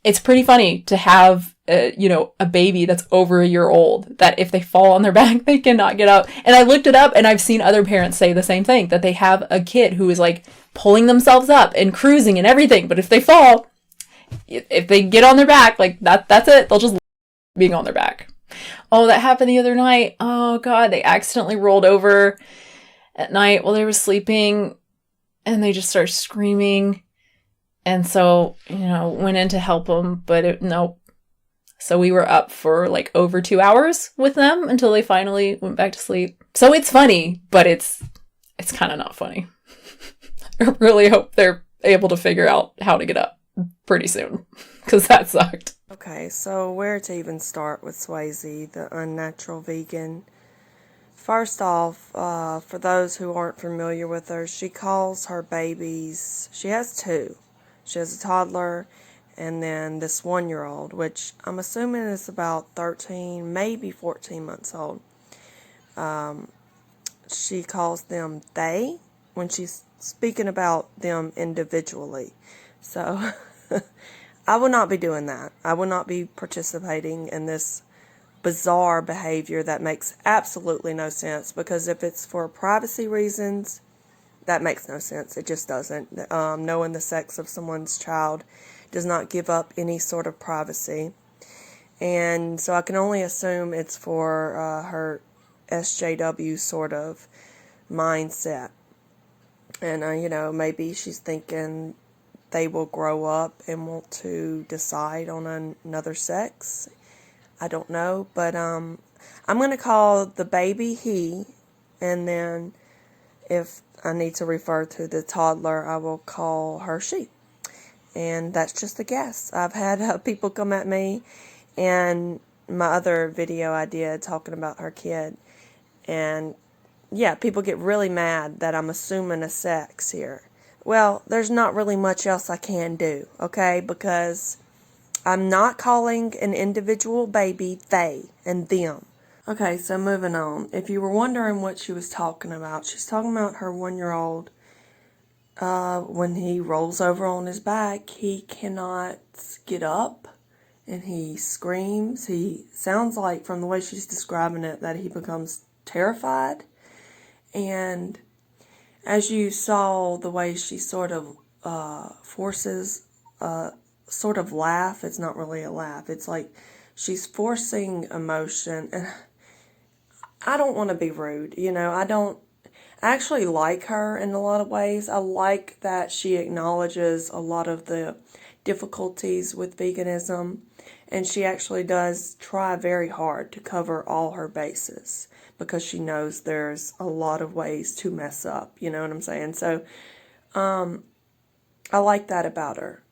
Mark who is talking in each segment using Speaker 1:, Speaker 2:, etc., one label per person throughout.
Speaker 1: it's pretty funny to have, a baby that's over a year old, that if they fall on their back, they cannot get up. And I looked it up, and I've seen other parents say the same thing, that they have a kid who is like pulling themselves up and cruising and everything. But if they fall, if they get on their back, like that's it. They'll just being on their back. Oh, that happened the other night. Oh God, they accidentally rolled over at night while they were sleeping, and they just started screaming. And so, went in to help them, but nope. So we were up for like over 2 hours with them until they finally went back to sleep. So it's funny, but it's kind of not funny. I really hope they're able to figure out how to get up pretty soon, because that sucked.
Speaker 2: Okay, so where to even start with Swayze, the Unnatural Vegan? First off, for those who aren't familiar with her, she calls her babies, she has two. She has a toddler and then this 1-year-old, which I'm assuming is about 13, maybe 14 months old. She calls them they when she's speaking about them individually. So I will not be doing that. I will not be participating in this bizarre behavior that makes absolutely no sense, because if it's for privacy reasons, that makes no sense. It just doesn't. Knowing the sex of someone's child does not give up any sort of privacy. And so I can only assume it's for her SJW sort of mindset. And, maybe she's thinking they will grow up and want to decide on another sex. I don't know. But I'm going to call the baby he, and then if I need to refer to the toddler, I will call her she. And that's just a guess. I've had people come at me, and my other video I did talking about her kid, and yeah, people get really mad that I'm assuming a sex here. Well, there's not really much else I can do, okay? Because I'm not calling an individual baby they and them. Okay, so moving on. If you were wondering what she was talking about, she's talking about her 1-year-old. When he rolls over on his back, he cannot get up, and he screams. He sounds like, from the way she's describing it, that he becomes terrified. And as you saw, the way she sort of forces a sort of laugh, it's not really a laugh. It's like she's forcing emotion. And I don't want to be rude, I actually like her in a lot of ways. I like that she acknowledges a lot of the difficulties with veganism, and she actually does try very hard to cover all her bases, because she knows there's a lot of ways to mess up, you know what I'm saying? So I like that about her.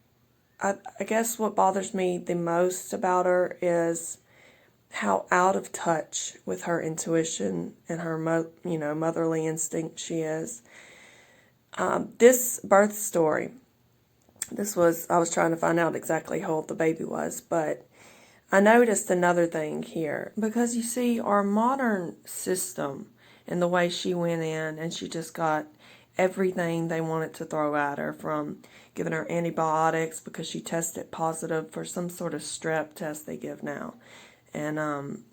Speaker 2: I guess what bothers me the most about her is how out of touch with her intuition and her, motherly instinct she is. This birth story, I was trying to find out exactly how old the baby was, but I noticed another thing here. Because you see, our modern system and the way she went in and she just got everything they wanted to throw at her, from giving her antibiotics because she tested positive for some sort of strep test they give now. And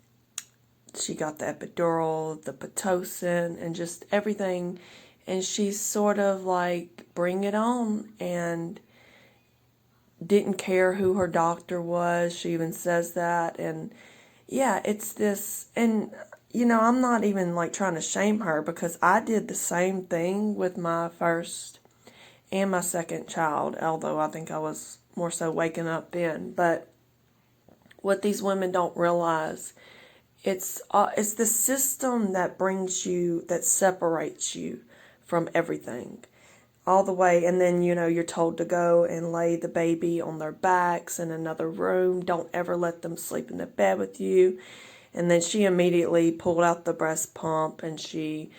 Speaker 2: she got the epidural, the Pitocin, and just everything. And she's sort of like, bring it on, and didn't care who her doctor was. She even says that. And yeah, it's this, and I'm not even like trying to shame her, because I did the same thing with my first and my second child, although I think I was more so waking up then. But what these women don't realize, it's the system that that separates you from everything, all the way. And then, you're told to go and lay the baby on their backs in another room. Don't ever let them sleep in the bed with you. And then she immediately pulled out the breast pump, and she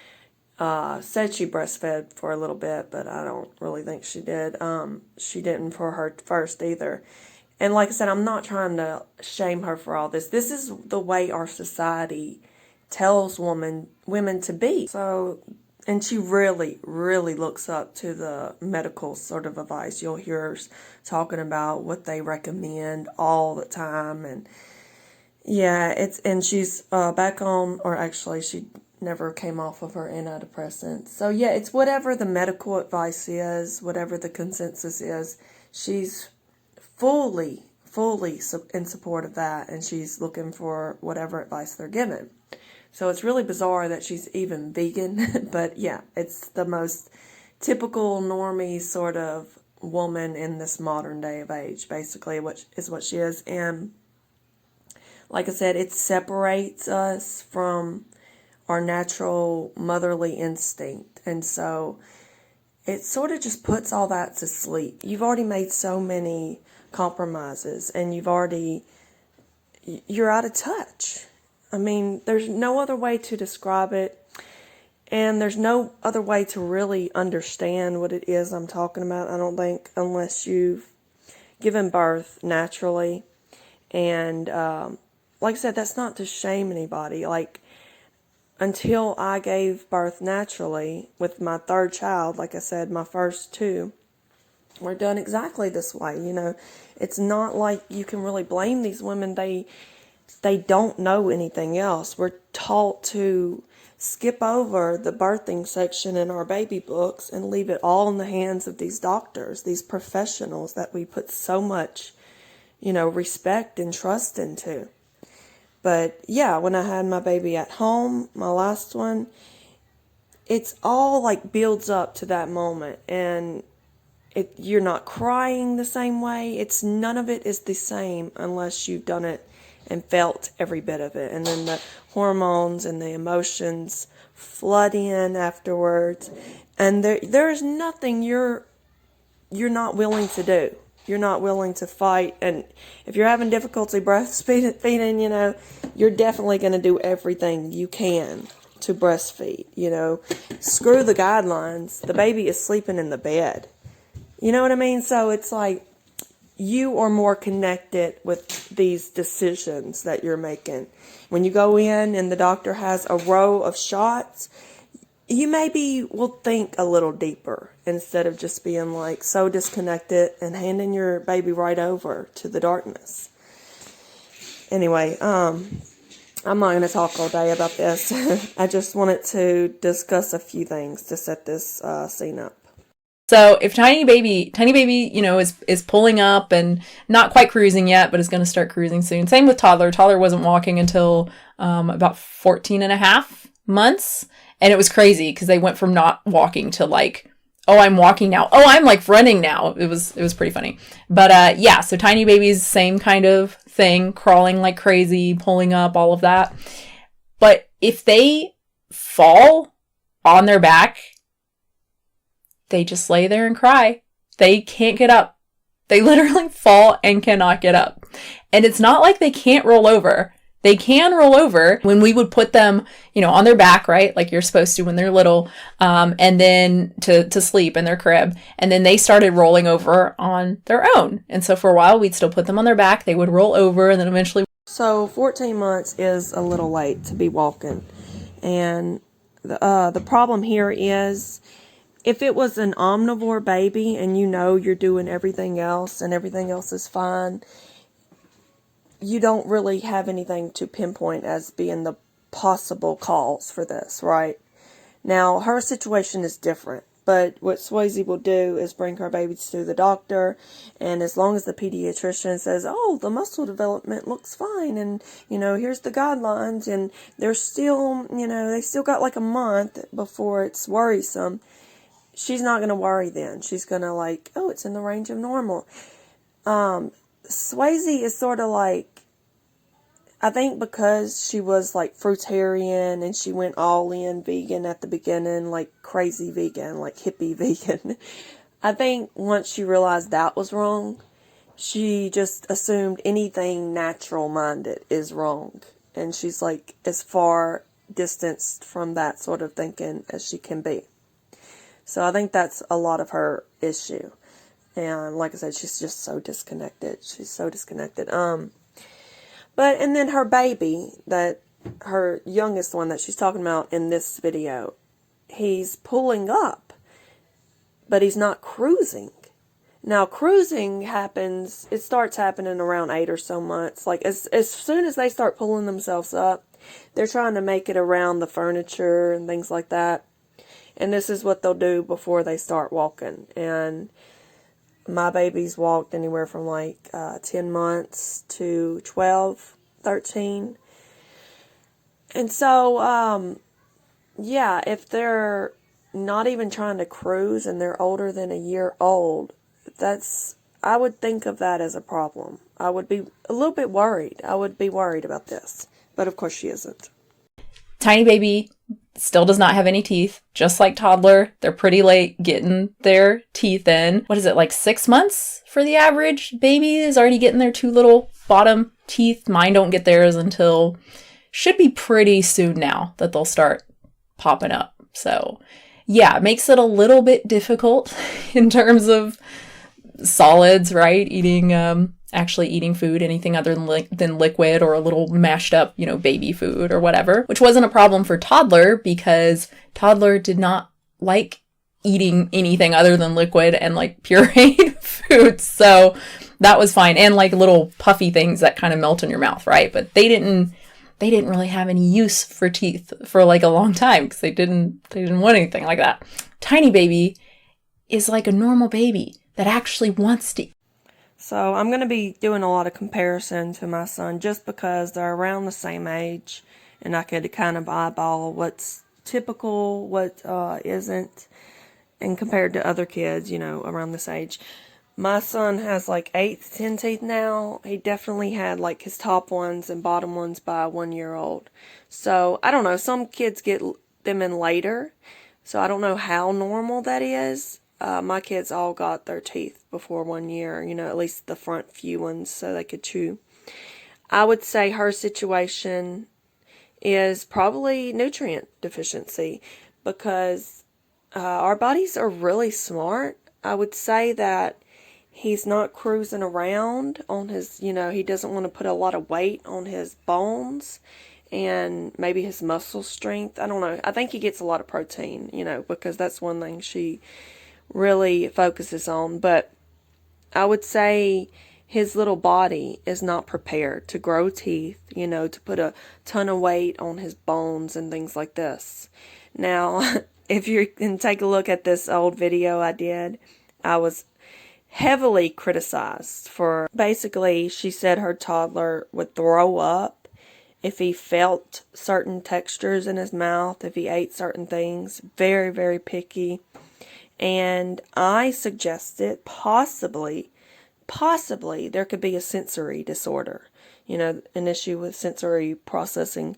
Speaker 2: said she breastfed for a little bit, but I don't really think she did. She didn't for her first either. And like I said, I'm not trying to shame her for all this. This is the way our society tells women to be. So and she really, really looks up to the medical sort of advice. You'll hear her talking about what they recommend all the time. And yeah, and she's back on, or actually she never came off of her antidepressants. So yeah, it's whatever the medical advice is, whatever the consensus is, she's fully in support of that, and she's looking for whatever advice they're given. So it's really bizarre that she's even vegan, but yeah, it's the most typical normie sort of woman in this modern day of age, basically, what she is. And like I said, it separates us from our natural motherly instinct. And so it sort of just puts all that to sleep. You've already made so many compromises, and you're out of touch. I mean, there's no other way to describe it, and there's no other way to really understand what it is I'm talking about, I don't think, unless you've given birth naturally. And like I said, that's not to shame anybody. Like, until I gave birth naturally with my third child, like I said, my first two were done exactly this way. It's not like you can really blame these women. They don't know anything else. We're taught to skip over the birthing section in our baby books and leave it all in the hands of these doctors, these professionals that we put so much, respect and trust into. But yeah, when I had my baby at home, my last one, it's all like builds up to that moment, and you're not crying the same way. None of it is the same unless you've done it and felt every bit of it. And then the hormones and the emotions flood in afterwards, and there is nothing you're not willing to do. You're not willing to fight. And if you're having difficulty breastfeeding, you're definitely going to do everything you can to breastfeed. Screw the guidelines. The baby is sleeping in the bed. You know what I mean? So it's like you are more connected with these decisions that you're making. When you go in and the doctor has a row of shots, you maybe will think a little deeper instead of just being like so disconnected and handing your baby right over to the darkness. Anyway, I'm not going to talk all day about this. I just wanted to discuss a few things to set this scene up.
Speaker 1: So if tiny baby, is pulling up and not quite cruising yet, but is going to start cruising soon. Same with toddler. Toddler wasn't walking until about 14 and a half months. And it was crazy because they went from not walking to like, oh, I'm walking now. Oh, I'm like running now. It was pretty funny. But yeah, so tiny babies, same kind of thing, crawling like crazy, pulling up, all of that. But if they fall on their back, they just lay there and cry. They can't get up. They literally fall and cannot get up. And it's not like they can't roll over. They can roll over when we would put them, on their back, right? Like you're supposed to when they're little, and then to sleep in their crib. And then they started rolling over on their own. And so for a while, we'd still put them on their back. They would roll over, and then eventually.
Speaker 2: So 14 months is a little late to be walking. And the problem here is, if it was an omnivore baby and you're doing everything else and everything else is fine, you don't really have anything to pinpoint as being the possible cause for this, right? Now, her situation is different, but what Swayze will do is bring her babies to the doctor, and as long as the pediatrician says, oh, the muscle development looks fine, and, here's the guidelines, and they're still, they still got like a month before it's worrisome, she's not going to worry then. She's going to like, oh, it's in the range of normal. Swayze is sort of like, I think because she was like fruitarian and she went all in vegan at the beginning, like crazy vegan, like hippie vegan. I think once she realized that was wrong, she just assumed anything natural minded is wrong. And she's like as far distanced from that sort of thinking as she can be. So I think that's a lot of her issue. And like I said, she's just so disconnected. She's so disconnected. And then her baby, her youngest one that she's talking about in this video, he's pulling up, but he's not cruising. Now, cruising happens, it starts happening around 8 or so months. Like, as soon as they start pulling themselves up, they're trying to make it around the furniture and things like that. And this is what they'll do before they start walking. And my babies walked anywhere from like 10 months to 12, 13. And so, yeah, if they're not even trying to cruise and they're older than a year old, I would think of that as a problem. I would be a little bit worried. I would be worried about this. But of course she isn't.
Speaker 1: Tiny baby still does not have any teeth, just like toddler. They're pretty late getting their teeth in. What is it, like 6 months for the average baby is already getting their 2 little bottom teeth? Mine don't get theirs until, should be pretty soon now that they'll start popping up. So yeah, it makes it a little bit difficult in terms of solids, right? Actually eating food, anything other than liquid or a little mashed up, baby food or whatever, which wasn't a problem for toddler because toddler did not like eating anything other than liquid and like pureed foods. So that was fine. And like little puffy things that kind of melt in your mouth, right? But they didn't really have any use for teeth for like a long time because they didn't want anything like that. Tiny baby is like a normal baby that actually wants to eat.
Speaker 2: So I'm going to be doing a lot of comparison to my son just because they're around the same age and I could kind of eyeball what's typical, what isn't, and compared to other kids, around this age. My son has like 8 to 10 teeth now. He definitely had like his top ones and bottom ones by 1 year old. So I don't know, some kids get them in later. So I don't know how normal that is. My kids all got their teeth before 1 year, at least the front few ones so they could chew. I would say her situation is probably nutrient deficiency because our bodies are really smart. I would say that he's not cruising around on his, he doesn't want to put a lot of weight on his bones and maybe his muscle strength. I don't know. I think he gets a lot of protein, because that's one thing she really focuses on. But I would say his little body is not prepared to grow teeth, to put a ton of weight on his bones and things like this. Now, if you can take a look at this old video I did, I was heavily criticized for basically, she said her toddler would throw up if he felt certain textures in his mouth, if he ate certain things, very, very picky. And I suggested possibly there could be a sensory disorder, an issue with sensory processing.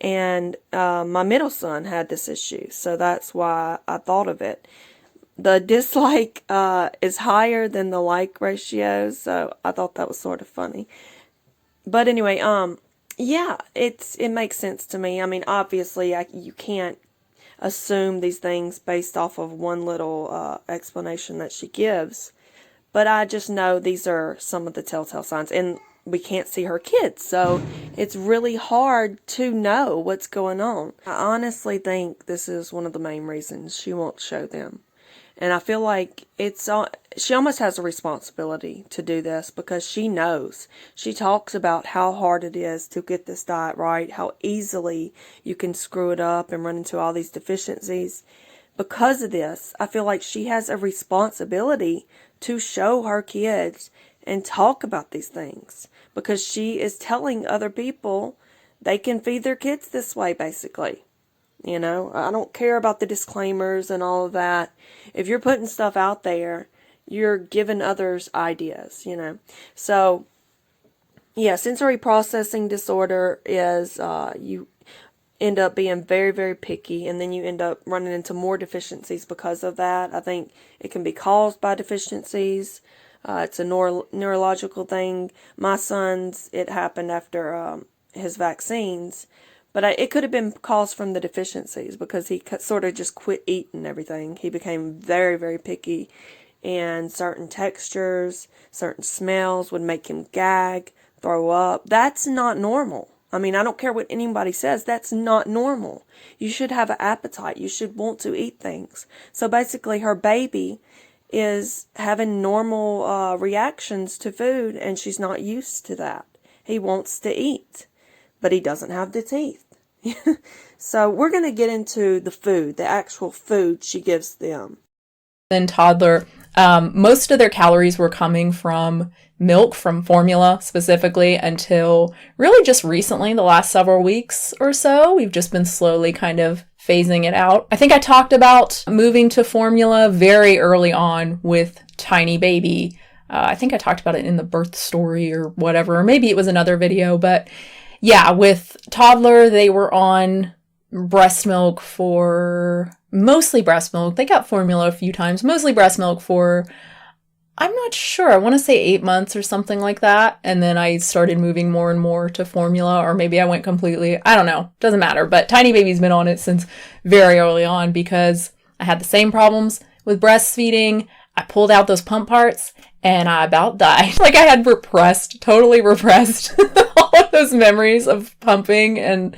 Speaker 2: And my middle son had this issue, so that's why I thought of it. The dislike is higher than the like ratio, so I thought that was sort of funny. But anyway, yeah, it makes sense to me. I mean, obviously, you can't assume these things based off of one little explanation that she gives. But I just know these are some of the telltale signs. And we can't see her kids, so it's really hard to know what's going on. I honestly think this is one of the main reasons she won't show them. And I feel like she almost has a responsibility to do this because she knows. She talks about how hard it is to get this diet right, how easily you can screw it up and run into all these deficiencies. Because of this, I feel like she has a responsibility to show her kids and talk about these things because she is telling other people they can feed their kids this way, basically. I don't care about the disclaimers and all of that. If you're putting stuff out there, you're giving others ideas, So, yeah, sensory processing disorder is you end up being very, very picky, and then you end up running into more deficiencies because of that. I think it can be caused by deficiencies. It's a neurological thing. My son's, it happened after his vaccines. But it could have been caused from the deficiencies because he sort of just quit eating everything. He became very, very picky, and certain textures, certain smells would make him gag, throw up. That's not normal. I mean, I don't care what anybody says. That's not normal. You should have an appetite. You should want to eat things. So basically, her baby is having normal reactions to food, and she's not used to that. He wants to eat, but he doesn't have the teeth. So we're going to get into the food, the actual food she gives them.
Speaker 1: Then toddler, most of their calories were coming from milk, from formula specifically, until really just recently, the last several weeks or so. We've just been slowly kind of phasing it out. I think I talked about moving to formula very early on with tiny baby. I think I talked about it in the birth story or whatever, or maybe it was another video, but yeah, with toddler, they were on breast milk for mostly breast milk. They got formula a few times, mostly breast milk for, I'm not sure, I want to say 8 months or something like that. And then I started moving more and more to formula, or maybe I went completely, I don't know, doesn't matter. But Tiny Baby's been on it since very early on because I had the same problems with breastfeeding. I pulled out those pump parts and I about died. Like I had totally repressed all of those memories of pumping and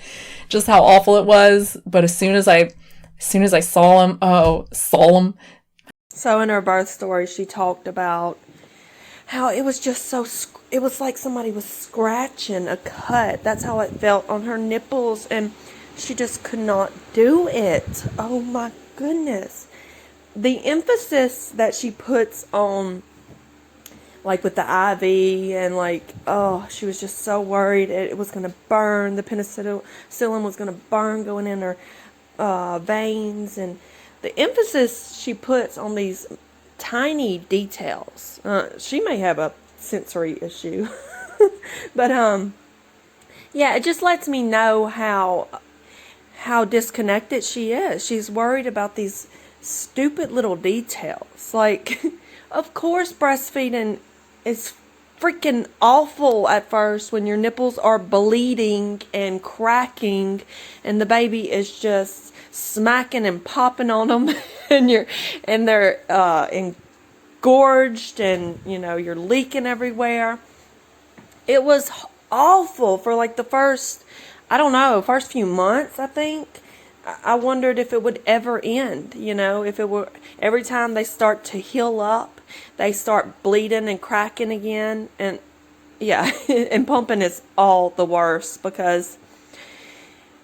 Speaker 1: just how awful it was. But as soon as I saw him.
Speaker 2: So in her birth story, she talked about how it was just so, it was like somebody was scratching a cut. That's how it felt on her nipples, and she just could not do it. Oh my goodness. The emphasis that she puts on, like with the IV, and like, oh, she was just so worried it was going to burn. The penicillin was going to burn going in her veins, and the emphasis she puts on these tiny details. She may have a sensory issue, but yeah, it just lets me know how disconnected she is. She's worried about these stupid little details. Like, of course, breastfeeding is freaking awful at first when your nipples are bleeding and cracking and the baby is just smacking and popping on them and they're engorged and you're leaking everywhere. It was awful for like the first few months. I think I wondered if it would ever end, if it were, every time they start to heal up, they start bleeding and cracking again. And yeah, and pumping is all the worst because,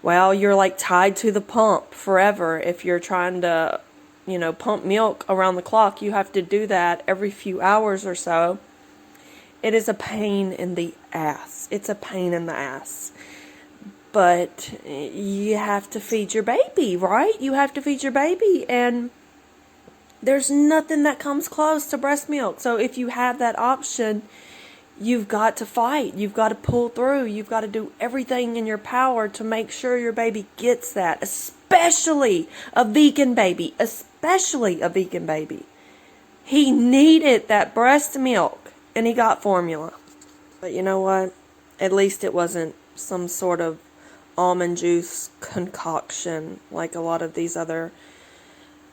Speaker 2: well, you're like tied to the pump forever. If you're trying to, pump milk around the clock, you have to do that every few hours or so. It is a pain in the ass. It's a pain in the ass. But you have to feed your baby, right? You have to feed your baby, and there's nothing that comes close to breast milk. So if you have that option, you've got to fight. You've got to pull through. You've got to do everything in your power to make sure your baby gets that, especially a vegan baby, He needed that breast milk, and he got formula. But you know what? At least it wasn't some sort of almond juice concoction like a lot of these other,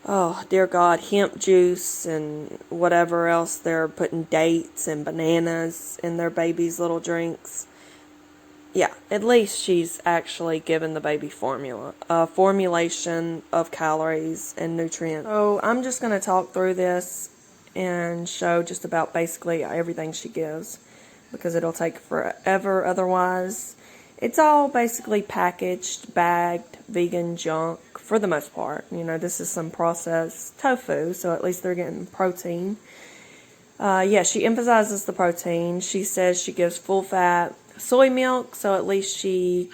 Speaker 2: oh dear God, hemp juice and whatever else. They're putting dates and bananas in their baby's little drinks. Yeah, at least she's actually given the baby formula, a formulation of calories and nutrients. So I'm just going to talk through this and show just about basically everything she gives because it'll take forever otherwise. It's all basically packaged, bagged, vegan junk for the most part. This is some processed tofu, so at least they're getting protein. Yeah, she emphasizes the protein. She says she gives full-fat soy milk, so at least she,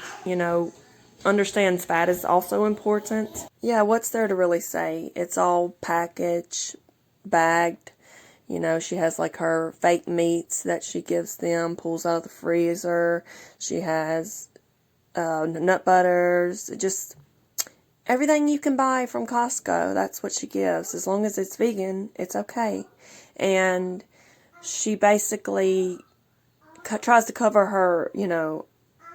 Speaker 2: understands fat is also important. Yeah, what's there to really say? It's all packaged, bagged. She has like her fake meats that she gives them, pulls out of the freezer. She has nut butters, just everything you can buy from Costco. That's what she gives. As long as it's vegan, it's okay. And she basically tries to cover her,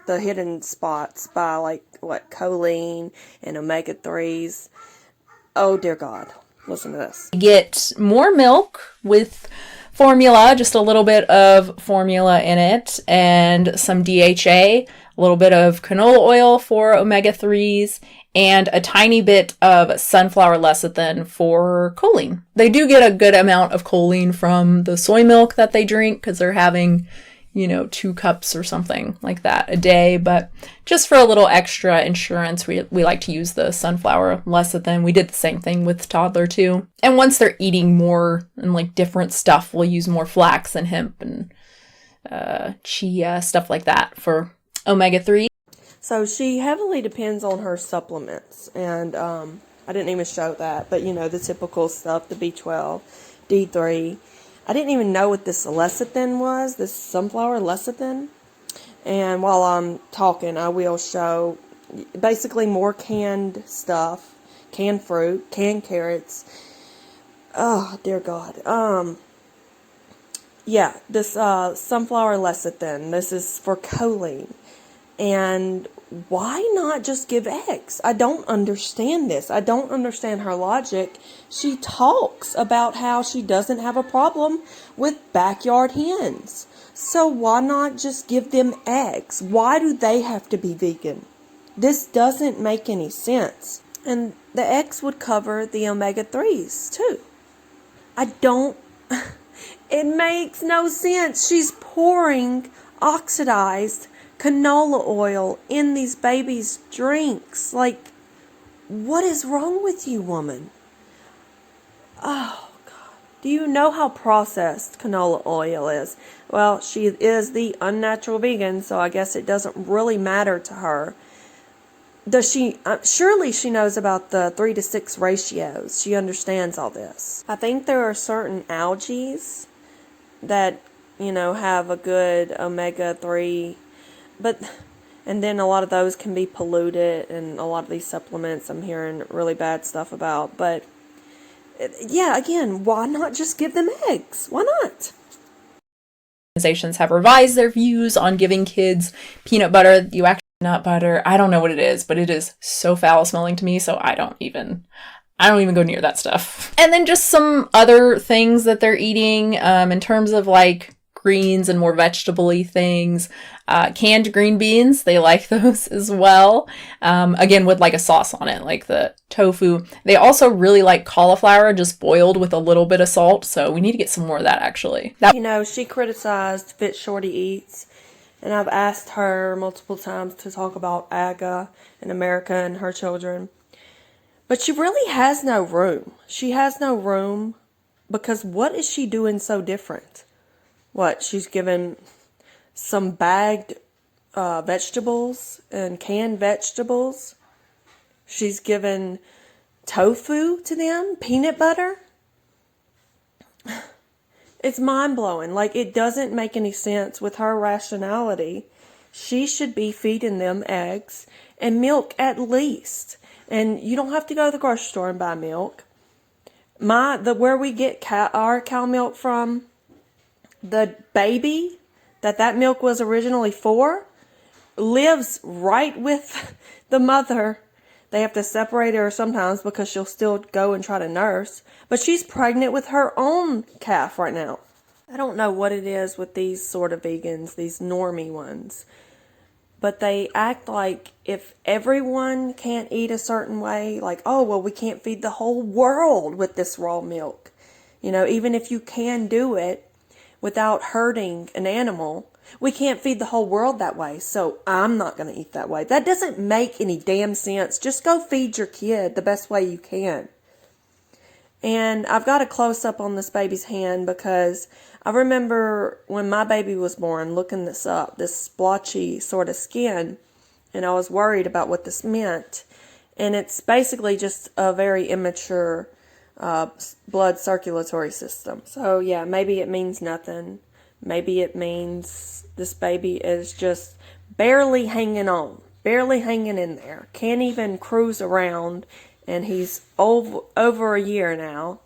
Speaker 2: the hidden spots by like choline and omega-3s. Oh dear God. Listen to this.
Speaker 1: Get more milk with formula, just a little bit of formula in it, and some DHA, a little bit of canola oil for omega-3s, and a tiny bit of sunflower lecithin for choline. They do get a good amount of choline from the soy milk that they drink because they're having, 2 cups or something like that a day. But just for a little extra insurance, we like to use the sunflower lecithin. We did the same thing with toddler too. And once they're eating more and like different stuff, we'll use more flax and hemp and chia, stuff like that for omega-3.
Speaker 2: So she heavily depends on her supplements, and I didn't even show that, but the typical stuff, the B12, D3. I didn't even know what this lecithin was, this sunflower lecithin. And while I'm talking, I will show basically more canned stuff, canned fruit, canned carrots. Oh, dear God. Yeah, this sunflower lecithin, this is for choline. And why not just give eggs? I don't understand this. I don't understand her logic. She talks about how she doesn't have a problem with backyard hens. So why not just give them eggs? Why do they have to be vegan? This doesn't make any sense. And the eggs would cover the omega-3s too. It makes no sense. She's pouring oxidized canola oil in these babies' drinks. Like, what is wrong with you, woman? Oh, God. Do you know how processed canola oil is? Well, she is the unnatural vegan, so I guess it doesn't really matter to her. Does she? Surely she knows about the 3-to-6 ratios. She understands all this. I think there are certain algae that, have a good omega-3, and then a lot of those can be polluted, and a lot of these supplements I'm hearing really bad stuff about. But yeah, again, why not just give them eggs? Why not?
Speaker 1: Organizations have revised their views on giving kids peanut butter. You actually nut butter. I don't know what it is, but it is so foul smelling to me, so I don't even go near that stuff. And then just some other things that they're eating in terms of like greens and more vegetable-y things. Canned green beans, they like those as well. Again, with like a sauce on it, like the tofu. They also really like cauliflower, just boiled with a little bit of salt. So we need to get some more of that, actually.
Speaker 2: She criticized Fit Shorty Eats, and I've asked her multiple times to talk about AGA in America and her children. But she really has no room. She has no room because what is she doing so different? What, she's given some bagged vegetables and canned vegetables. She's given tofu to them, peanut butter. It's mind-blowing. Like, it doesn't make any sense with her rationality. She should be feeding them eggs and milk at least. And you don't have to go to the grocery store and buy milk. Where we get our cow milk from, the baby that milk was originally for lives right with the mother. They have to separate her sometimes because she'll still go and try to nurse. But she's pregnant with her own calf right now. I don't know what it is with these sort of vegans, these normie ones. But they act like if everyone can't eat a certain way, like, oh, well, we can't feed the whole world with this raw milk. Even if you can do it without hurting an animal, we can't feed the whole world that way, so I'm not going to eat that way. That doesn't make any damn sense. Just go feed your kid the best way you can. And I've got a close-up on this baby's hand because I remember when my baby was born looking this up, this splotchy sort of skin, and I was worried about what this meant. And it's basically just a very immature blood circulatory system. So yeah, maybe it means nothing. Maybe it means this baby is just barely hanging on, barely hanging in there. Can't even cruise around, and he's over a year now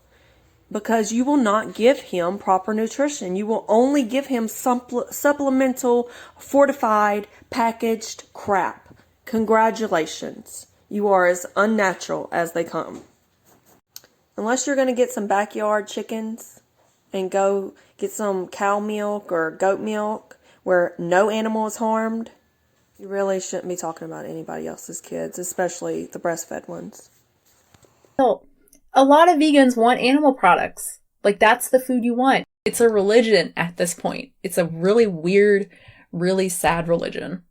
Speaker 2: because you will not give him proper nutrition. You will only give him supplemental, fortified, packaged crap. Congratulations. You are as unnatural as they come. Unless you're going to get some backyard chickens and go get some cow milk or goat milk where no animal is harmed, you really shouldn't be talking about anybody else's kids, especially the breastfed ones.
Speaker 1: So, a lot of vegans want animal products. Like, that's the food you want. It's a religion at this point. It's a really weird, really sad religion.